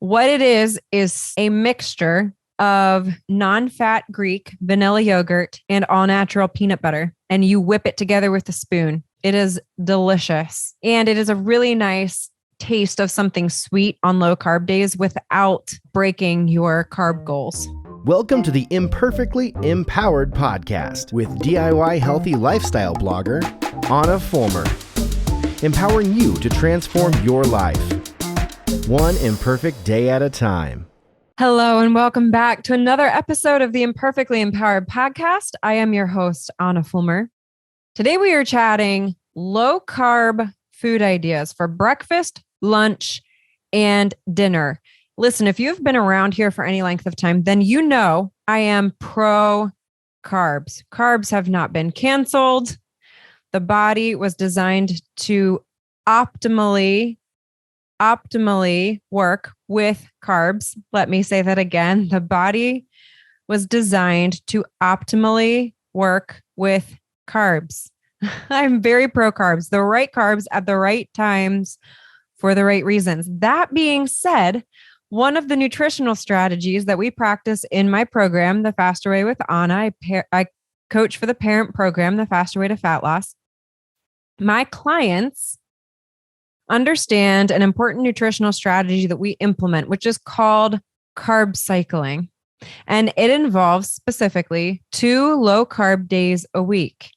What it is a mixture of non-fat Greek vanilla yogurt and all-natural peanut butter, and you whip it together with a spoon. It is delicious, and it is a really nice taste of something sweet on low carb days without breaking your carb goals. Welcome to the Imperfectly Empowered podcast with DIY healthy lifestyle blogger, Ahna Fulmer, empowering you to transform your life, one imperfect day at a time. Hello, and welcome back to another episode of the Imperfectly Empowered podcast. I am your host, Ahna Fulmer. Today we are chatting low carb food ideas for breakfast, lunch, and dinner. Listen, if you've been around here for any length of time, then you know I am pro carbs. Carbs have not been canceled. The body was designed to optimally work with carbs. Let me say that again. The body was designed to optimally work with carbs. I'm very pro carbs, the right carbs at the right times for the right reasons. That being said, one of the nutritional strategies that we practice in my program, The Faster Way with Ahna, I coach for the parent program, The Faster Way to Fat Loss. My clients understand an important nutritional strategy that we implement, which is called Carb Cycling. And it involves specifically 2 low carb days a week.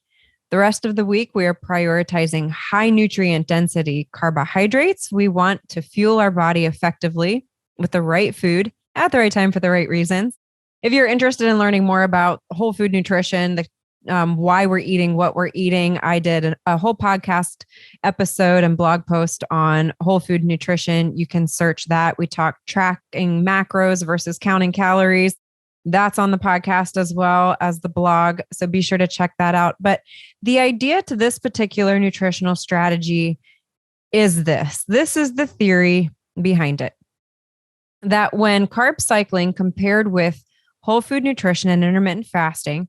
The rest of the week, we are prioritizing high nutrient density carbohydrates. We want to fuel our body effectively with the right food at the right time for the right reasons. If you're interested in learning more about whole food nutrition, why we're eating what we're eating, I did a whole podcast episode and blog post on whole food nutrition. You can search that. We talk tracking macros versus counting calories. That's on the podcast as well as the blog. So be sure to check that out. But the idea to this particular nutritional strategy is this. This is the theory behind it. That when carb cycling compared with whole food nutrition and intermittent fasting,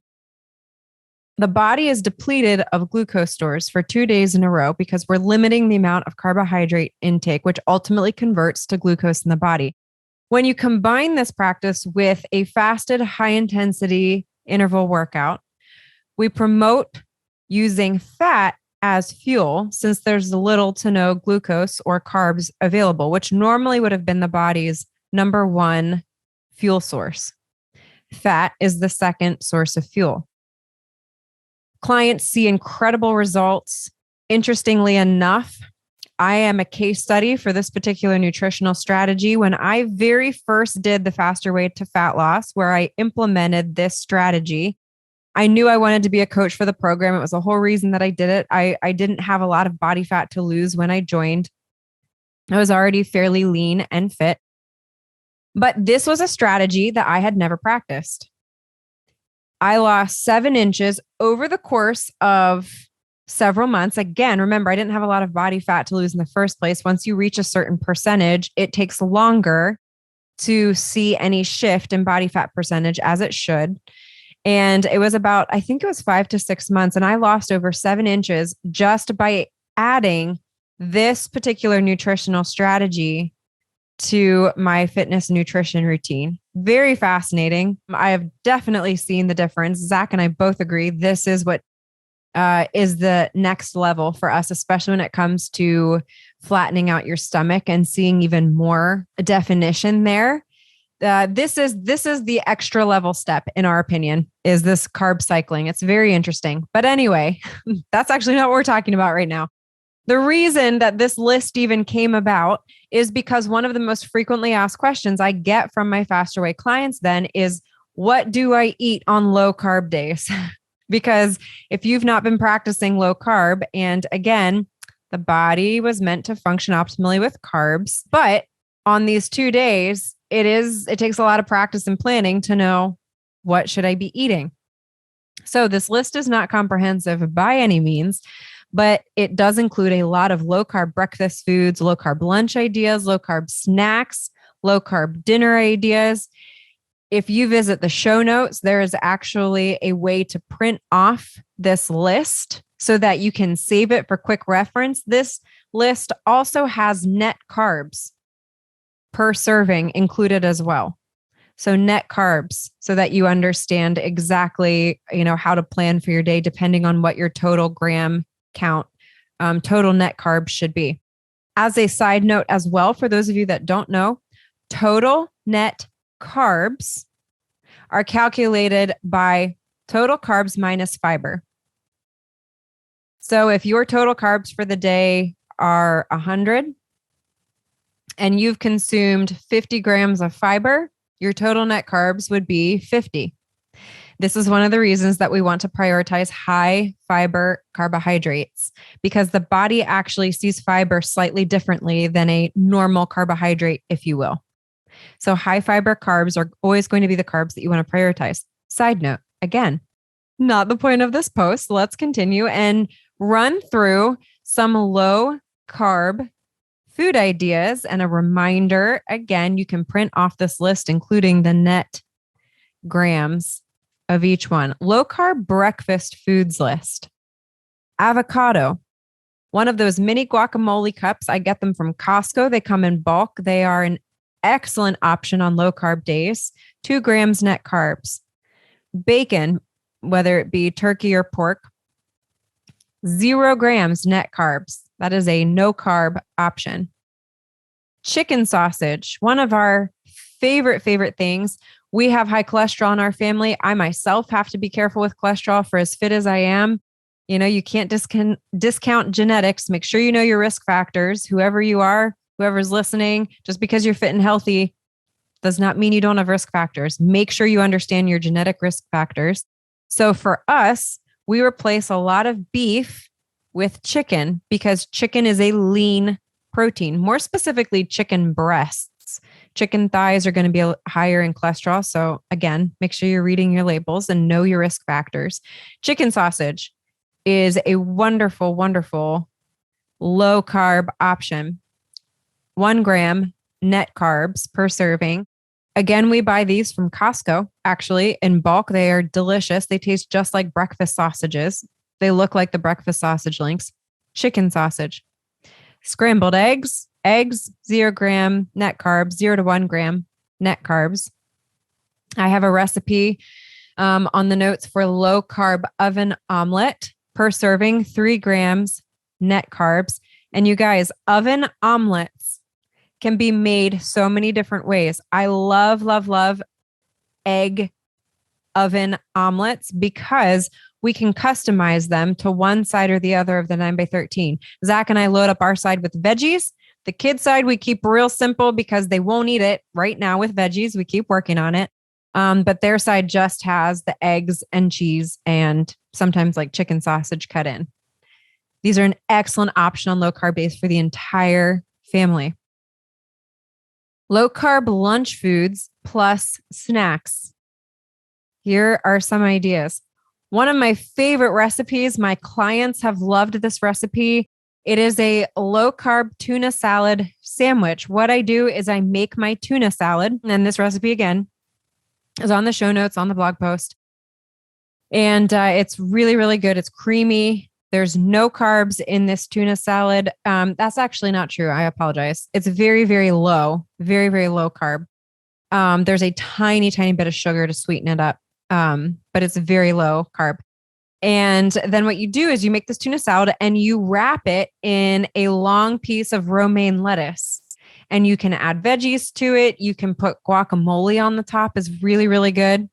the body is depleted of glucose stores for 2 days in a row because we're limiting the amount of carbohydrate intake, which ultimately converts to glucose in the body. When you combine this practice with a fasted high-intensity interval workout, we promote using fat as fuel since there's little to no glucose or carbs available, which normally would have been the body's number one fuel source. Fat is the second source of fuel. Clients see incredible results. Interestingly enough, I am a case study for this particular nutritional strategy. When I very first did the Faster Way to Fat Loss, where I implemented this strategy, I knew I wanted to be a coach for the program. It was the whole reason that I did it. I didn't have a lot of body fat to lose when I joined. I was already fairly lean and fit. But this was a strategy that I had never practiced. I lost 7 inches over the course of several months. Again, remember, I didn't have a lot of body fat to lose in the first place. Once you reach a certain percentage, it takes longer to see any shift in body fat percentage as it should. And it was about, I think it was 5 to 6 months. And I lost over 7 inches just by adding this particular nutritional strategy to my fitness and nutrition routine. Very fascinating. I have definitely seen the difference. Zach and I both agree this is what is the next level for us, especially when it comes to flattening out your stomach and seeing even more definition there. This is the extra level step, in our opinion, is this carb cycling. It's very interesting. But anyway, that's actually not what we're talking about right now. The reason that this list even came about is because one of the most frequently asked questions I get from my Faster Way clients then is, what do I eat on low carb days? Because if you've not been practicing low carb, and again, the body was meant to function optimally with carbs, but on these 2 days, it takes a lot of practice and planning to know what should I be eating. So this list is not comprehensive by any means, but it does include a lot of low carb breakfast foods, low carb lunch ideas, low carb snacks, low carb dinner ideas. If you visit the show notes, there is actually a way to print off this list so that you can save it for quick reference. This list also has net carbs. per serving included as well. So net carbs, so that you understand exactly, how to plan for your day, depending on what your total gram count, total net carbs should be. As a side note as well, for those of you that don't know, total net carbs are calculated by total carbs minus fiber. So if your total carbs for the day are 100 and you've consumed 50 grams of fiber, your total net carbs would be 50. This is one of the reasons that we want to prioritize high fiber carbohydrates, because the body actually sees fiber slightly differently than a normal carbohydrate, if you will. So high fiber carbs are always going to be the carbs that you want to prioritize. Side note, again, not the point of this post. Let's continue and run through some low carb food ideas, and a reminder. Again, you can print off this list, including the net grams of each one. Low carb breakfast foods list. Avocado. One of those mini guacamole cups. I get them from Costco. They come in bulk. They are an excellent option on low carb days. 2 grams net carbs. Bacon, whether it be turkey or pork, 0 grams net carbs. That is a no carb option. Chicken sausage, one of our favorite things. We have high cholesterol in our family. I myself have to be careful with cholesterol for as fit as I am. You can't discount genetics. Make sure you know your risk factors. Whoever you are, whoever's listening, just because you're fit and healthy does not mean you don't have risk factors. Make sure you understand your genetic risk factors. So for us, we replace a lot of beef with chicken because chicken is a lean protein, more specifically chicken breasts. Chicken thighs are going to be higher in cholesterol. So again, make sure you're reading your labels and know your risk factors. Chicken sausage is a wonderful, wonderful low carb option. 1 gram net carbs per serving. Again, we buy these from Costco, actually, in bulk. They are delicious. They taste just like breakfast sausages. They look like the breakfast sausage links. Chicken sausage. Scrambled eggs, 0 gram net carbs, 0 to 1 gram net carbs. I have a recipe on the notes for low carb oven omelette per serving, 3 grams net carbs. And you guys, oven omelets can be made so many different ways. I love egg oven omelets because we can customize them to one side or the other of the 9x13. Zach and I load up our side with veggies. The kids side, we keep real simple because they won't eat it right now with veggies. We keep working on it. But their side just has the eggs and cheese and sometimes like chicken sausage cut in. These are an excellent option on low carb days for the entire family. Low carb lunch foods plus snacks. Here are some ideas. One of my favorite recipes, my clients have loved this recipe. It is a low carb tuna salad sandwich. What I do is I make my tuna salad, and this recipe again is on the show notes on the blog post. And it's really, really good. It's creamy. There's no carbs in this tuna salad. That's actually not true. I apologize. It's very, very low, very, very low carb. There's a tiny, tiny bit of sugar to sweeten it up. But it's very low carb. And then what you do is you make this tuna salad and you wrap it in a long piece of romaine lettuce, and you can add veggies to it. You can put guacamole on the top, is really, really good.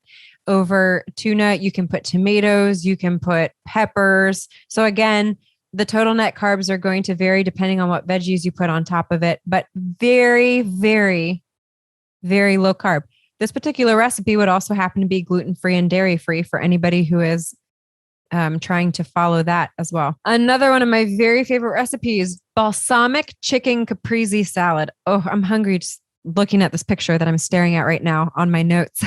Over tuna, you can put tomatoes, you can put peppers. So again, the total net carbs are going to vary depending on what veggies you put on top of it, but very, very, very low carb. This particular recipe would also happen to be gluten-free and dairy-free for anybody who is trying to follow that as well. Another one of my very favorite recipes, balsamic chicken caprese salad. Oh, I'm hungry just looking at this picture that I'm staring at right now on my notes.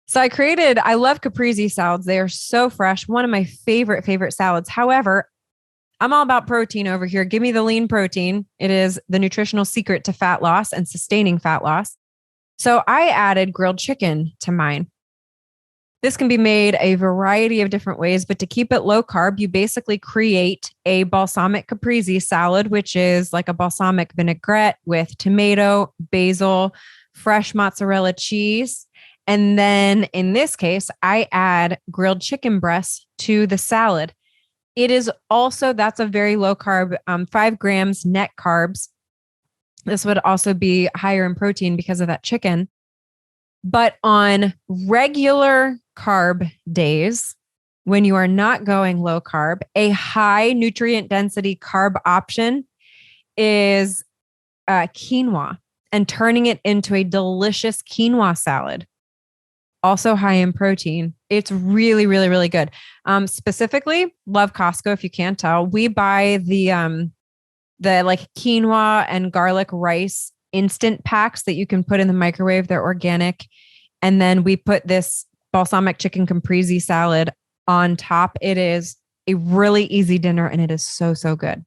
So I love caprese salads. They are so fresh. One of my favorite salads. However, I'm all about protein over here. Give me the lean protein. It is the nutritional secret to fat loss and sustaining fat loss. So I added grilled chicken to mine. This can be made a variety of different ways, but to keep it low carb, you basically create a balsamic caprese salad, which is like a balsamic vinaigrette with tomato, basil, fresh mozzarella cheese. And then in this case, I add grilled chicken breasts to the salad. It is also, that's a very low carb, 5 grams net carbs. This would also be higher in protein because of that chicken. But on regular carb days, when you are not going low carb, a high nutrient density carb option is quinoa and turning it into a delicious quinoa salad. Also high in protein. It's really, really, really good. Specifically, love Costco. If you can't tell, we buy the like quinoa and garlic rice instant packs that you can put in the microwave. They're organic. And then we put this balsamic chicken caprese salad on top. It is a really easy dinner and it is so, so good.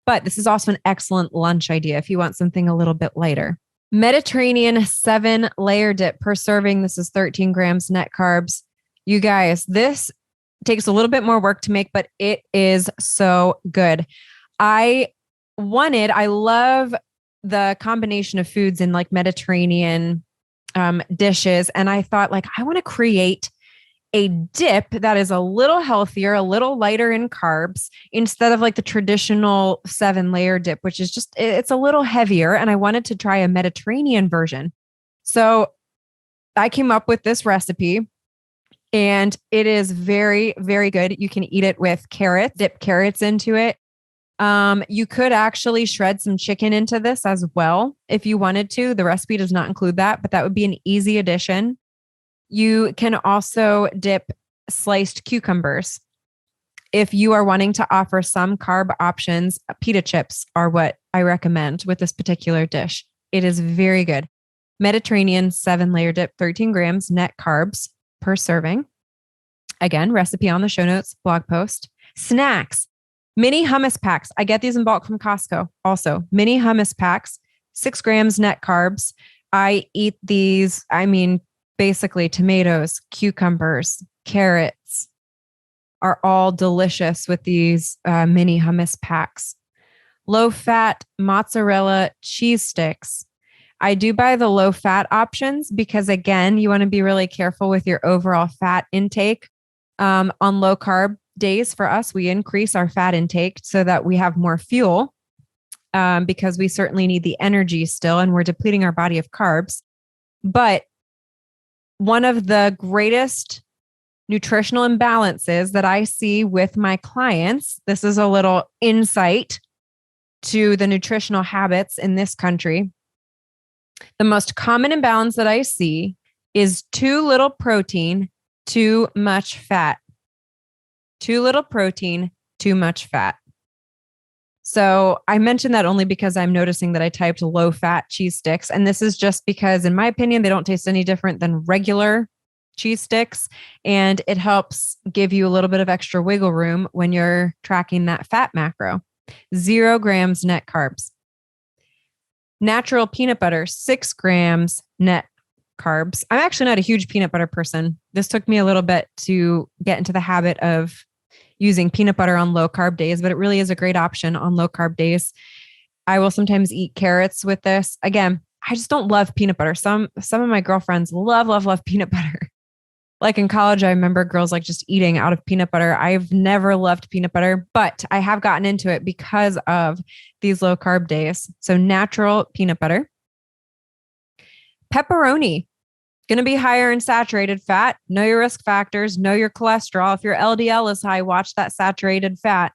But this is also an excellent lunch idea if you want something a little bit lighter. Mediterranean 7-layer dip per serving. This is 13 grams net carbs. You guys, this takes a little bit more work to make, but it is so good. I love the combination of foods in like Mediterranean dishes. And I thought like, I want to create a dip that is a little healthier, a little lighter in carbs instead of like the traditional 7-layer dip, which is just, it's a little heavier. And I wanted to try a Mediterranean version. So I came up with this recipe and it is very, very good. You can eat it with carrots, dip carrots into it. You could actually shred some chicken into this as well if you wanted to. The recipe does not include that, but that would be an easy addition. You can also dip sliced cucumbers. If you are wanting to offer some carb options, pita chips are what I recommend with this particular dish. It is very good. Mediterranean 7-layer dip, 13 grams net carbs per serving. Again, recipe on the show notes, blog post. Snacks, mini hummus packs. I get these in bulk from Costco. Also, mini hummus packs, 6 grams net carbs. I eat these, basically tomatoes, cucumbers, carrots are all delicious with these mini hummus packs. Low fat mozzarella cheese sticks. I do buy the low fat options because again, you want to be really careful with your overall fat intake. On low carb days for us, we increase our fat intake so that we have more fuel because we certainly need the energy still and we're depleting our body of carbs. But one of the greatest nutritional imbalances that I see with my clients, this is a little insight to the nutritional habits in this country. The most common imbalance that I see is too little protein, too much fat. Too little protein, too much fat. So I mentioned that only because I'm noticing that I typed low fat cheese sticks. And this is just because, in my opinion, they don't taste any different than regular cheese sticks. And it helps give you a little bit of extra wiggle room when you're tracking that fat macro. 0 grams net carbs. Natural peanut butter, 6 grams net carbs. I'm actually not a huge peanut butter person. This took me a little bit to get into the habit of using peanut butter on low carb days, but it really is a great option on low carb days. I will sometimes eat carrots with this. Again, I just don't love peanut butter. Some of my girlfriends love peanut butter. Like in college, I remember girls like just eating out of peanut butter. I've never loved peanut butter, but I have gotten into it because of these low carb days. So natural peanut butter. Pepperoni. Going to be higher in saturated fat. Know your risk factors. Know your cholesterol. If your LDL is high, watch that saturated fat.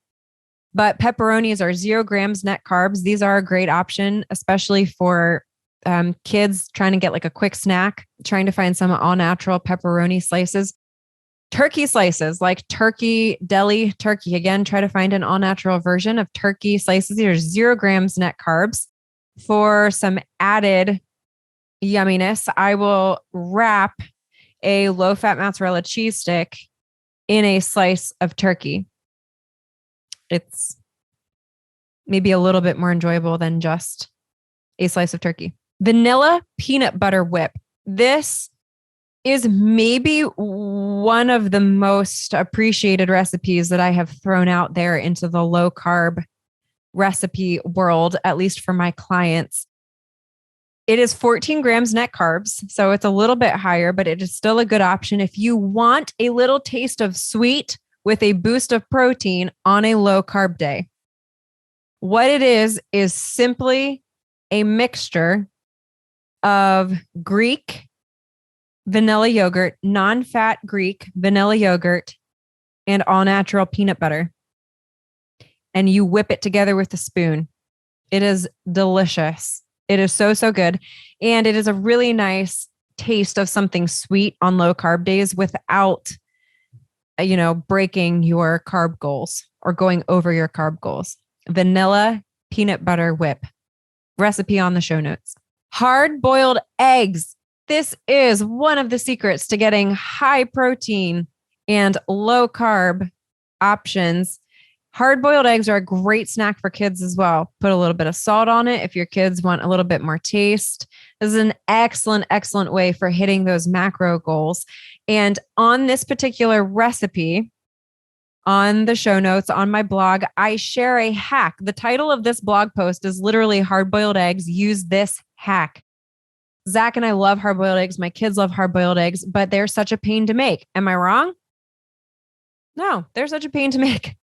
But pepperonis are 0 grams net carbs. These are a great option, especially for kids trying to get like a quick snack, trying to find some all natural pepperoni slices. Turkey slices, like turkey, deli turkey. Again, try to find an all natural version of turkey slices. These are 0 grams net carbs. For some added yumminess, I will wrap a low-fat mozzarella cheese stick in a slice of turkey. It's maybe a little bit more enjoyable than just a slice of turkey. Vanilla peanut butter whip. This is maybe one of the most appreciated recipes that I have thrown out there into the low carb recipe world, at least for my clients. It is 14 grams net carbs, so it's a little bit higher, but it is still a good option if you want a little taste of sweet with a boost of protein on a low carb day. What it is simply a mixture of Greek vanilla yogurt, non-fat Greek vanilla yogurt, and all natural peanut butter. And you whip it together with a spoon. It is delicious. It is so, so good. And it is a really nice taste of something sweet on low carb days without, breaking your carb goals or going over your carb goals. Vanilla peanut butter whip. Recipe on the show notes. Hard-boiled eggs. This is one of the secrets to getting high protein and low carb options. Hard-boiled eggs are a great snack for kids as well. Put a little bit of salt on it if your kids want a little bit more taste. This is an excellent, excellent way for hitting those macro goals. And on this particular recipe, on the show notes, on my blog, I share a hack. The title of this blog post is literally Hard-Boiled Eggs. Use this hack. Zach and I love hard-boiled eggs. My kids love hard-boiled eggs, but they're such a pain to make. Am I wrong? No, they're such a pain to make.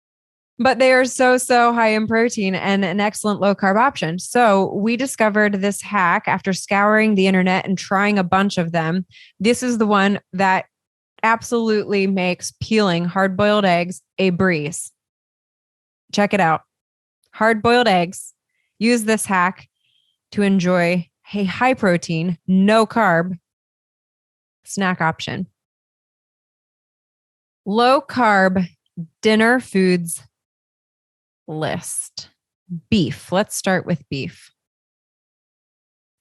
But they are so, so high in protein and an excellent low carb option. So we discovered this hack after scouring the internet and trying a bunch of them. This is the one that absolutely makes peeling hard-boiled eggs a breeze. Check it out. Hard-boiled eggs. Use this hack to enjoy a high protein, no carb snack option. Low carb dinner foods list. Beef. Let's start with beef.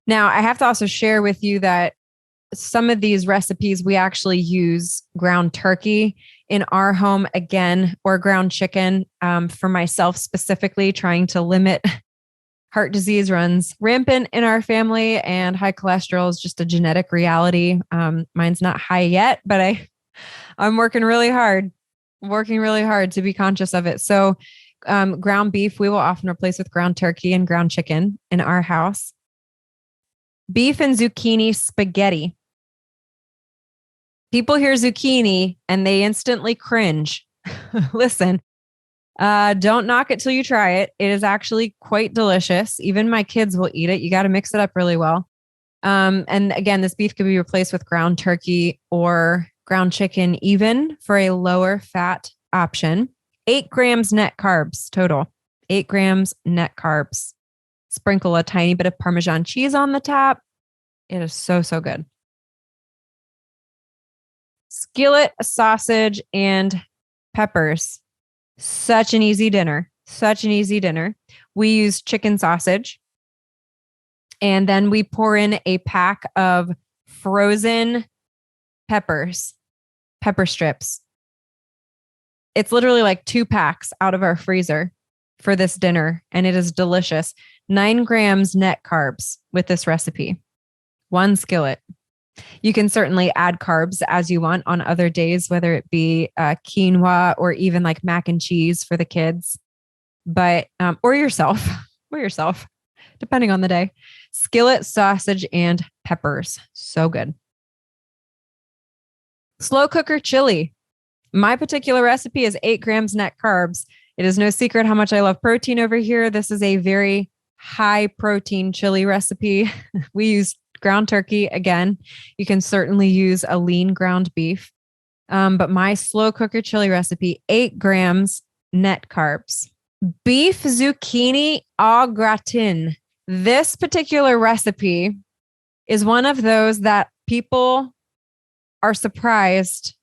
Now, I have to also share with you that some of these recipes, we actually use ground turkey in our home again, or ground chicken. For myself specifically, trying to limit heart disease runs rampant in our family, and high cholesterol is just a genetic reality. Mine's not high yet, but I'm working really hard to be conscious of it. So ground beef, we will often replace with ground turkey and ground chicken in our house. Beef and zucchini spaghetti. People hear zucchini and they instantly cringe. Listen, don't knock it till you try it. It is actually quite delicious. Even my kids will eat it. You got to mix it up really well. And again, this beef could be replaced with ground turkey or ground chicken, even for a lower fat option. 8 grams net carbs total. 8 grams net carbs. Sprinkle a tiny bit of Parmesan cheese on the top. It is so, so good. Skillet sausage and peppers. Such an easy dinner. Such an easy dinner. We use chicken sausage. And then we pour in a pack of frozen peppers, pepper strips. It's literally like 2 packs out of our freezer for this dinner. And it is delicious. 9 grams net carbs with this recipe. 1 skillet. You can certainly add carbs as you want on other days, whether it be quinoa or even like mac and cheese for the kids, but or yourself, depending on the day. Skillet sausage and peppers. So good. Slow cooker chili. My particular recipe is 8 grams net carbs. It is no secret how much I love protein over here. This is a very high protein chili recipe. We use ground turkey. Again, you can certainly use a lean ground beef. But my slow cooker chili recipe, 8 grams net carbs. Beef zucchini au gratin. This particular recipe is one of those that people are surprised.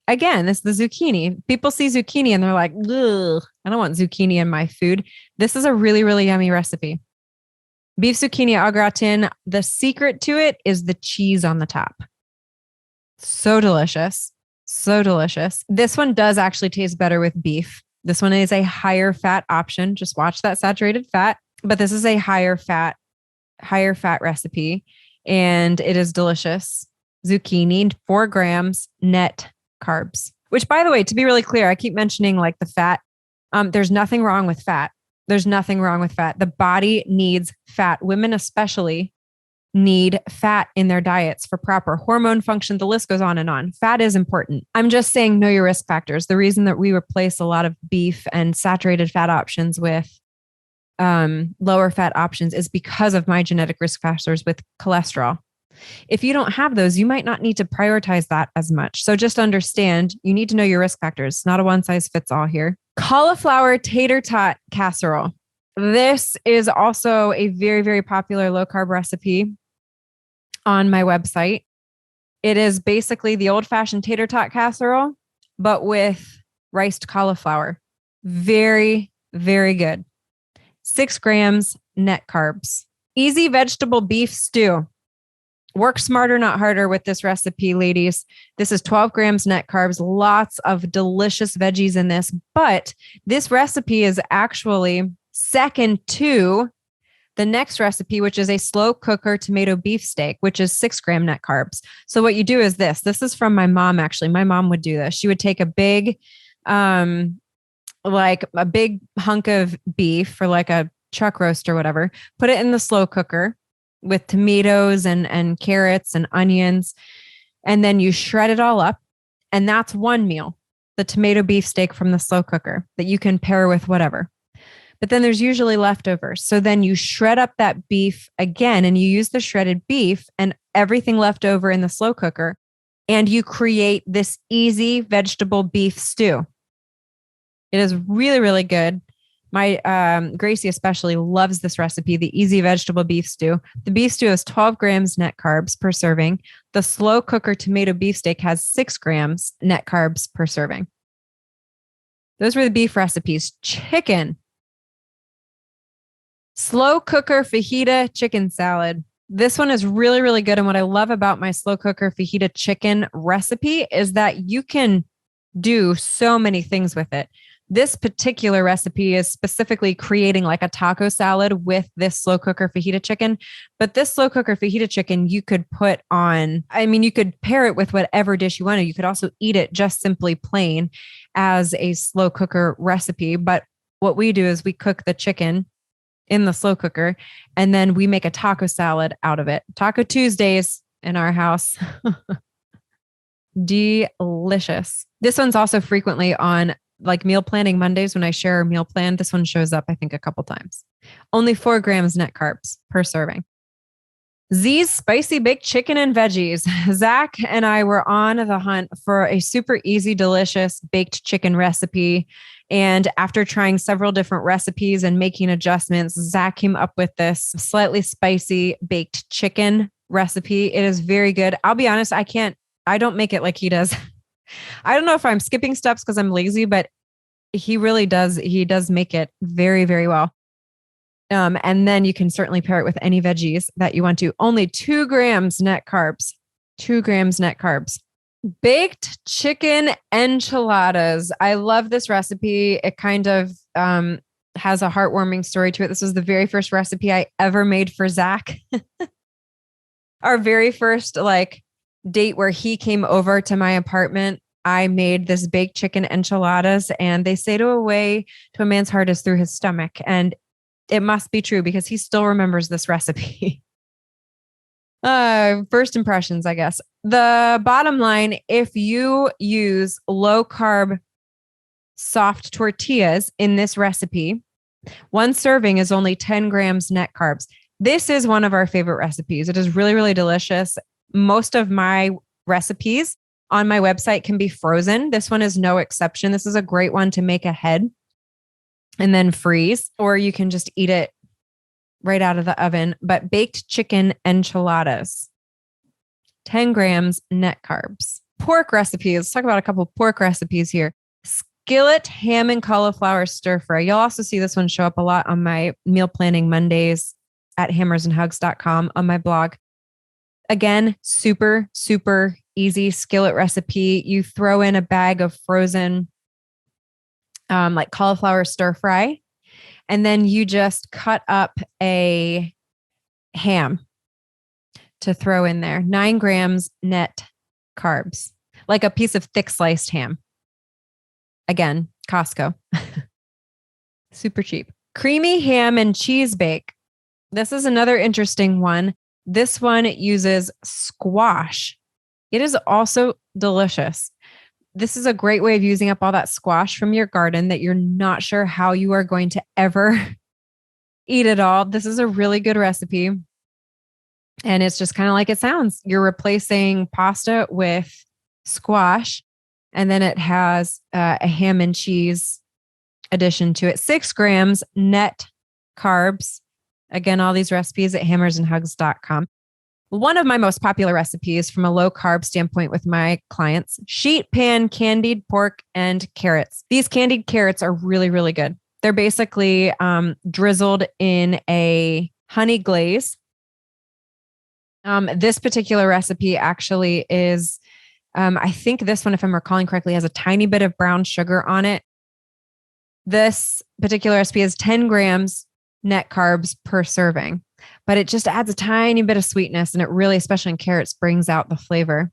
Again, it's the zucchini. People see zucchini and they're like, ugh, I don't want zucchini in my food. This is a really, really yummy recipe. Beef zucchini au gratin. The secret to it is the cheese on the top. So delicious. So delicious. This one does actually taste better with beef. This one is a higher fat option. Just watch that saturated fat. But this is a higher fat recipe. And it is delicious. zucchini, 4 grams net carbs, which, by the way, to be really clear, I keep mentioning like the fat. There's nothing wrong with fat. There's nothing wrong with fat. The body needs fat. Women especially need fat in their diets for proper hormone function. The list goes on and on. Fat is important. I'm just saying, know your risk factors. The reason that we replace a lot of beef and saturated fat options with lower fat options is because of my genetic risk factors with cholesterol. If you don't have those, you might not need to prioritize that as much. So just understand, you need to know your risk factors. Not a one size fits all here. Cauliflower tater tot casserole. This is also a very, very popular low carb recipe on my website. It is basically the old fashioned tater tot casserole, but with riced cauliflower. Very, very good. 6 grams net carbs. Easy vegetable beef stew. Work smarter, not harder with this recipe, ladies. This is 12 grams net carbs, lots of delicious veggies in this, but this recipe is actually second to the next recipe, which is a slow cooker tomato beef steak, which is 6 gram net carbs. So what you do is this. This is from my mom, actually. My mom would do this. She would take a big, like a big hunk of beef for like a chuck roast or whatever, put it in the slow cooker with tomatoes and carrots and onions. And then you shred it all up. And that's one meal, the tomato beef steak from the slow cooker that you can pair with whatever. But then there's usually leftovers. So then you shred up that beef again, and you use the shredded beef and everything left over in the slow cooker. And you create this easy vegetable beef stew. It is really, really good. My Gracie especially loves this recipe, the easy vegetable beef stew. The beef stew has 12 grams net carbs per serving. The slow cooker tomato beef steak has 6 grams net carbs per serving. Those were the beef recipes. Chicken. Slow cooker fajita chicken salad. This one is really, really good. And what I love about my slow cooker fajita chicken recipe is that you can do so many things with it. This particular recipe is specifically creating like a taco salad with this slow cooker fajita chicken. But this slow cooker fajita chicken, you could put on, you could pair it with whatever dish you want to. You could also eat it just simply plain as a slow cooker recipe. But what we do is we cook the chicken in the slow cooker and then we make a taco salad out of it. Taco Tuesdays in our house. Delicious. This one's also frequently on like meal planning Mondays when I share a meal plan. This one shows up, I think, a couple times. Only 4 grams net carbs per serving. Z's spicy baked chicken and veggies. Zach and I were on the hunt for a super easy, delicious baked chicken recipe. And after trying several different recipes and making adjustments, Zach came up with this slightly spicy baked chicken recipe. It is very good. I'll be honest, I don't make it like he does. I don't know if I'm skipping steps because I'm lazy, but he really does. He does make it very, very well. And then you can certainly pair it with any veggies that you want to. Only 2 grams net carbs. 2 grams net carbs. Baked chicken enchiladas. I love this recipe. It kind of has a heartwarming story to it. This was the very first recipe I ever made for Zach. Our very first date where he came over to my apartment, I made this baked chicken enchiladas, and they say to a way to a man's heart is through his stomach. And it must be true because he still remembers this recipe. First impressions, I guess. The bottom line, if you use low carb soft tortillas in this recipe, one serving is only 10 grams net carbs. This is one of our favorite recipes. It is really, really delicious. Most of my recipes on my website can be frozen. This one is no exception. This is a great one to make ahead and then freeze, or you can just eat it right out of the oven. But baked chicken enchiladas, 10 grams net carbs. Pork recipes. Let's talk about a couple pork recipes here. Skillet ham and cauliflower stir fry. You'll also see this one show up a lot on my meal planning Mondays at hammersandhugs.com on my blog. Again, super, super easy skillet recipe. You throw in a bag of frozen like cauliflower stir fry, and then you just cut up a ham to throw in there. 9 grams net carbs, like a piece of thick sliced ham. Again, Costco. Super cheap. Creamy ham and cheese bake. This is another interesting one. This one uses squash. It is also delicious. This is a great way of using up all that squash from your garden that you're not sure how you are going to ever eat it all. This is a really good recipe. And it's just kind of like it sounds. You're replacing pasta with squash, and then it has a ham and cheese addition to it. 6 grams net carbs. Again, all these recipes at hammersandhugs.com. One of my most popular recipes from a low carb standpoint with my clients, sheet pan candied pork and carrots. These candied carrots are really, really good. They're basically drizzled in a honey glaze. This particular recipe actually is, I think this one, if I'm recalling correctly, has a tiny bit of brown sugar on it. This particular recipe is 10 grams net carbs per serving, but it just adds a tiny bit of sweetness, and it really, especially in carrots, brings out the flavor.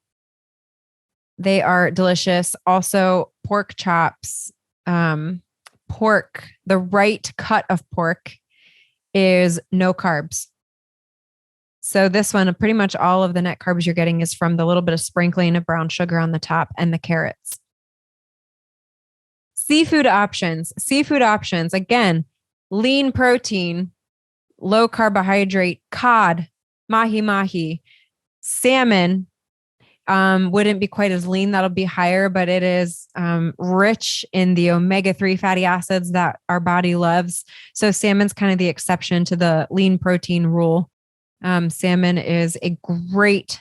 They are delicious. Also, pork chops, pork, the right cut of pork is no carbs. So this one, pretty much all of the net carbs you're getting is from the little bit of sprinkling of brown sugar on the top and the carrots. Seafood options. Again, lean protein, low carbohydrate, cod, mahi-mahi, salmon wouldn't be quite as lean. That'll be higher, but it is rich in the omega-3 fatty acids that our body loves. So salmon's kind of the exception to the lean protein rule. Salmon is a great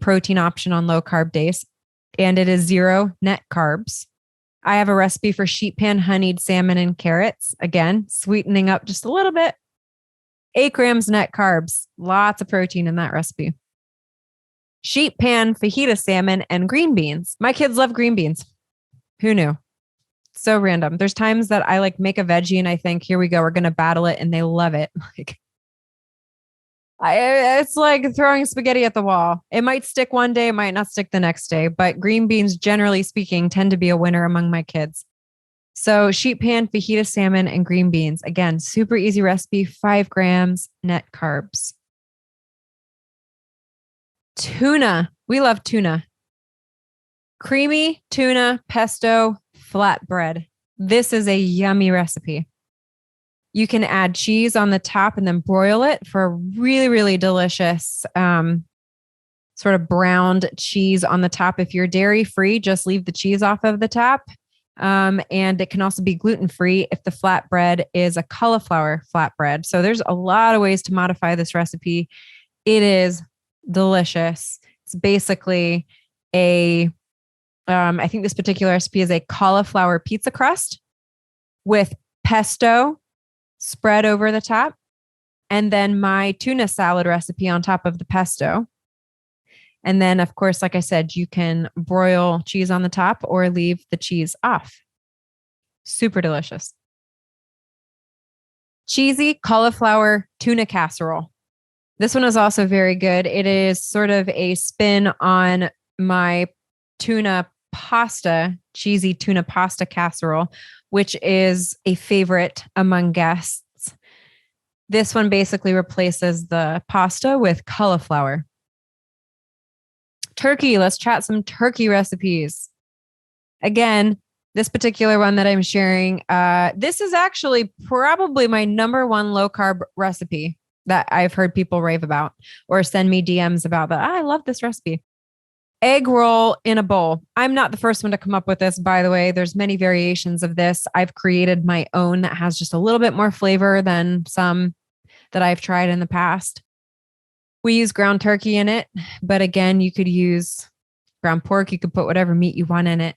protein option on low carb days, and it is 0 net carbs. I have a recipe for sheet pan honeyed salmon and carrots. Again, sweetening up just a little bit. 8 grams net carbs. Lots of protein in that recipe. Sheet pan fajita salmon and green beans. My kids love green beans. Who knew? So random. There's times that I like make a veggie and I think, here we go, we're going to battle it, and they love it. It's like throwing spaghetti at the wall. It might stick one day, it might not stick the next day, but green beans, generally speaking, tend to be a winner among my kids. So sheet pan, fajita salmon, and green beans. Again, super easy recipe, 5 grams net carbs. Tuna. We love tuna. Creamy tuna, pesto, flatbread. This is a yummy recipe. You can add cheese on the top and then broil it for a really, really delicious sort of browned cheese on the top. If you're dairy free, just leave the cheese off of the top. And it can also be gluten free if the flatbread is a cauliflower flatbread. So there's a lot of ways to modify this recipe. It is delicious. It's basically I think this particular recipe is a cauliflower pizza crust with pesto spread over the top, and then my tuna salad recipe on top of the pesto. And then, of course, like I said, you can broil cheese on the top or leave the cheese off. Super delicious. Cheesy cauliflower tuna casserole. This one is also very good. It is sort of a spin on my tuna pasta, cheesy tuna pasta casserole, which is a favorite among guests. This one basically replaces the pasta with cauliflower. Turkey. Let's chat some turkey recipes. Again, this particular one that I'm sharing, this is actually probably my number one low carb recipe that I've heard people rave about or send me DMs about that. I love this recipe. Egg roll in a bowl. I'm not the first one to come up with this, by the way. There's many variations of this. I've created my own that has just a little bit more flavor than some that I've tried in the past. We use ground turkey in it, but again, you could use ground pork. You could put whatever meat you want in it,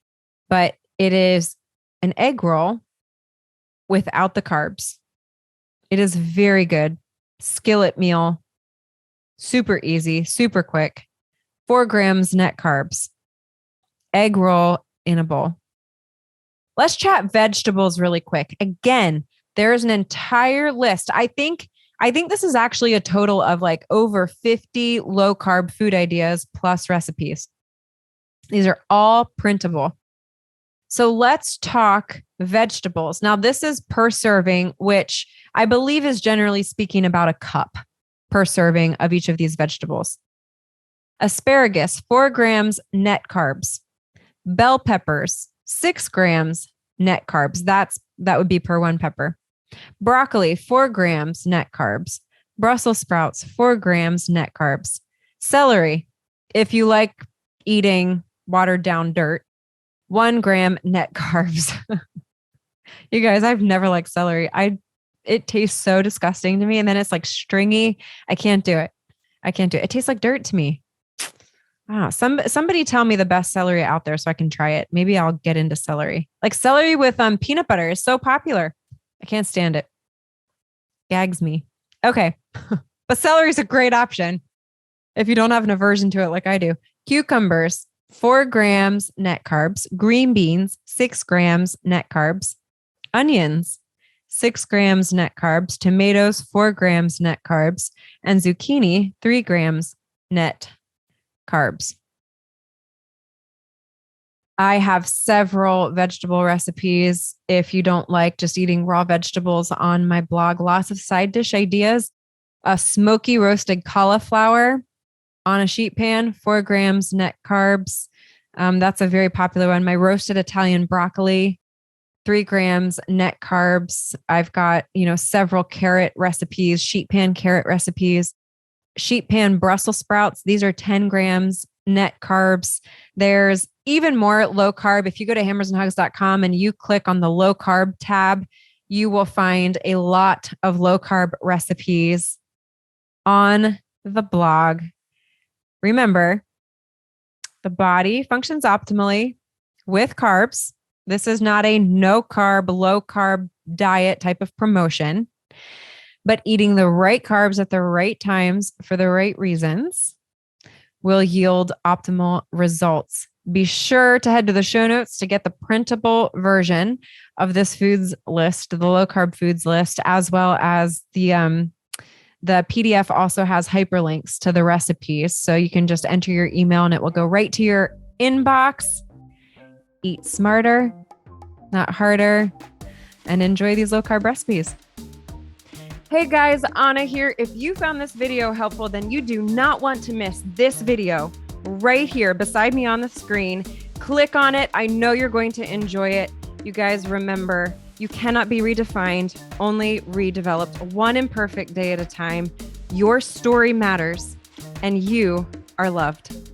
but it is an egg roll without the carbs. It is very good. Skillet meal. Super easy, super quick. 4 grams net carbs. Egg roll in a bowl. Let's chat vegetables really quick. Again, there's an entire list. I think I think this is actually a total of like over 50 low carb food ideas plus recipes. These are all printable. So let's talk vegetables. Now, this is per serving, which I believe is generally speaking about a cup per serving of each of these vegetables. Asparagus, 4 grams net carbs. Bell peppers, 6 grams net carbs. That would be per one pepper. Broccoli, 4 grams net carbs. Brussels sprouts, 4 grams net carbs. Celery, if you like eating watered down dirt, 1 gram net carbs. You guys, I've never liked celery. It tastes so disgusting to me. And then it's like stringy. I can't do it. It tastes like dirt to me. Somebody tell me the best celery out there so I can try it. Maybe I'll get into celery. Like celery with peanut butter is so popular. I can't stand it. Gags me. Okay. But celery is a great option if you don't have an aversion to it like I do. Cucumbers, 4 grams net carbs. Green beans, 6 grams net carbs. Onions, 6 grams net carbs. Tomatoes, 4 grams net carbs. And zucchini, 3 grams net carbs. I have several vegetable recipes. If you don't like just eating raw vegetables on my blog, lots of side dish ideas. A smoky roasted cauliflower on a sheet pan, 4 grams net carbs. That's a very popular one. My roasted Italian broccoli, 3 grams net carbs. I've got, several carrot recipes, sheet pan carrot recipes, sheet pan Brussels sprouts. These are 10 grams net carbs. There's even more low carb. If you go to hammersandhugs.com and you click on the low carb tab, you will find a lot of low carb recipes on the blog. Remember, the body functions optimally with carbs. This is not a no carb, low carb diet type of promotion, but eating the right carbs at the right times for the right reasons will yield optimal results. Be sure to head to the show notes to get the printable version of this foods list, the low carb foods list, as well as the PDF also has hyperlinks to the recipes. So you can just enter your email and it will go right to your inbox. Eat smarter, not harder, and enjoy these low carb recipes. Hey guys, Ahna here. If you found this video helpful, then you do not want to miss this video right here beside me on the screen. Click on it. I know you're going to enjoy it. You guys remember, you cannot be redefined, only redeveloped, one imperfect day at a time. Your story matters and you are loved.